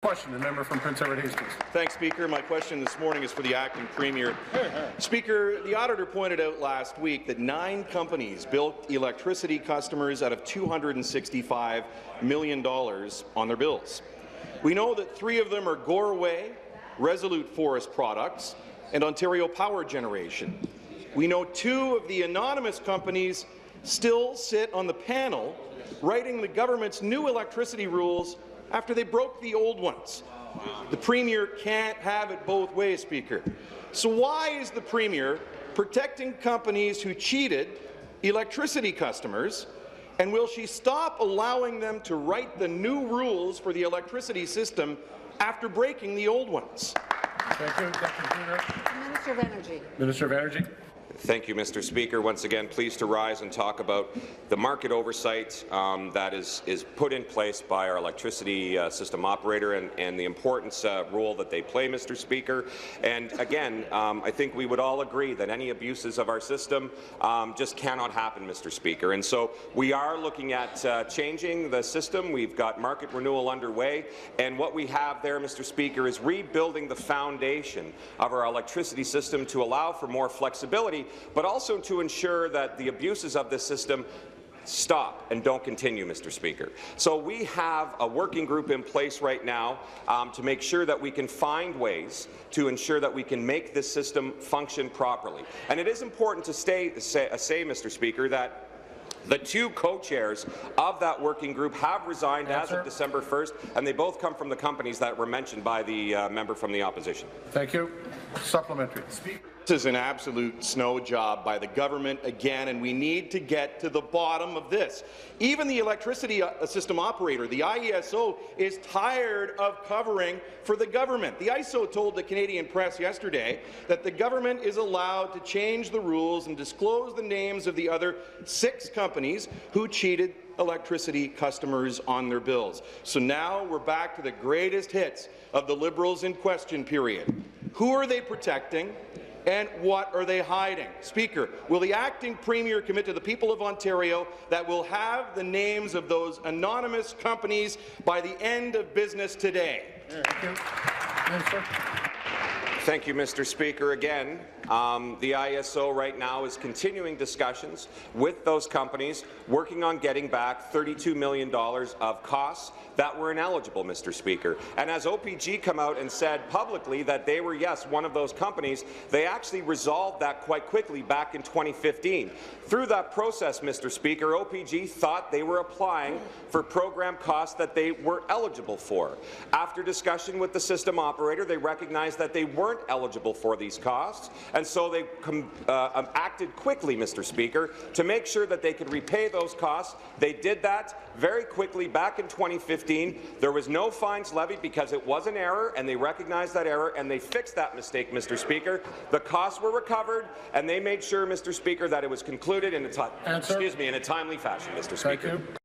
Question, the member from Prince Edward Hastings. Thanks, Speaker. My question this morning is for the acting Premier. Speaker, the auditor pointed out last week that 9 companies billed electricity customers out of $265 million on their bills. We know that 3 of them are Goreway, Resolute Forest Products, and Ontario Power Generation. We know 2 of the anonymous companies still sit on the panel writing the government's new electricity rules after they broke the old ones. The Premier can't have it both ways, Speaker. So why is the Premier protecting companies who cheated electricity customers, and will she stop allowing them to write the new rules for the electricity system after breaking the old ones? Thank you. Minister of Energy. Minister of Energy. Thank you, Mr. Speaker. Once again, pleased to rise and talk about the market oversight that is put in place by our electricity system operator and the importance role that they play, Mr. Speaker. And again, I think we would all agree that any abuses of our system just cannot happen, Mr. Speaker. And so we are looking at changing the system. We've got market renewal underway, and what we have there, Mr. Speaker, is rebuilding the foundation of our electricity system to allow for more flexibility, but also to ensure that the abuses of this system stop and don't continue, Mr. Speaker. So we have a working group in place right now to make sure that we can find ways to ensure that we can make this system function properly. And it is important to say, Mr. Speaker, that the 2 co-chairs of that working group have resigned as of December 1st, and they both come from the companies that were mentioned by the member from the opposition. Thank you. Supplementary. This is an absolute snow job by the government again, and we need to get to the bottom of this. Even the electricity system operator, the IESO, is tired of covering for the government. The IESO told the Canadian press yesterday that the government is allowed to change the rules and disclose the names of the other 6 companies who cheated electricity customers on their bills. So now we're back to the greatest hits of the Liberals in question period. Who are they protecting? And what are they hiding? Speaker, will the acting Premier commit to the people of Ontario that will have the names of those anonymous companies by the end of business today? Thank you. Minister. Thank you, Mr. Speaker. Again, the ISO right now is continuing discussions with those companies, working on getting back $32 million of costs that were ineligible, Mr. Speaker. And as OPG come out and said publicly that they were, yes, one of those companies, they actually resolved that quite quickly back in 2015. Through that process, Mr. Speaker, OPG thought they were applying for program costs that they were eligible for. After discussion with the system operator, they recognized that they weren't eligible for these costs, and so they acted quickly, Mr. Speaker, to make sure that they could repay those costs. They did that very quickly back in 2015. There was no fines levied because it was an error, and they recognized that error, and they fixed that mistake, Mr. Speaker. The costs were recovered, and they made sure, Mr. Speaker, that it was concluded in a, in a timely fashion, Mr. Speaker. Thank you.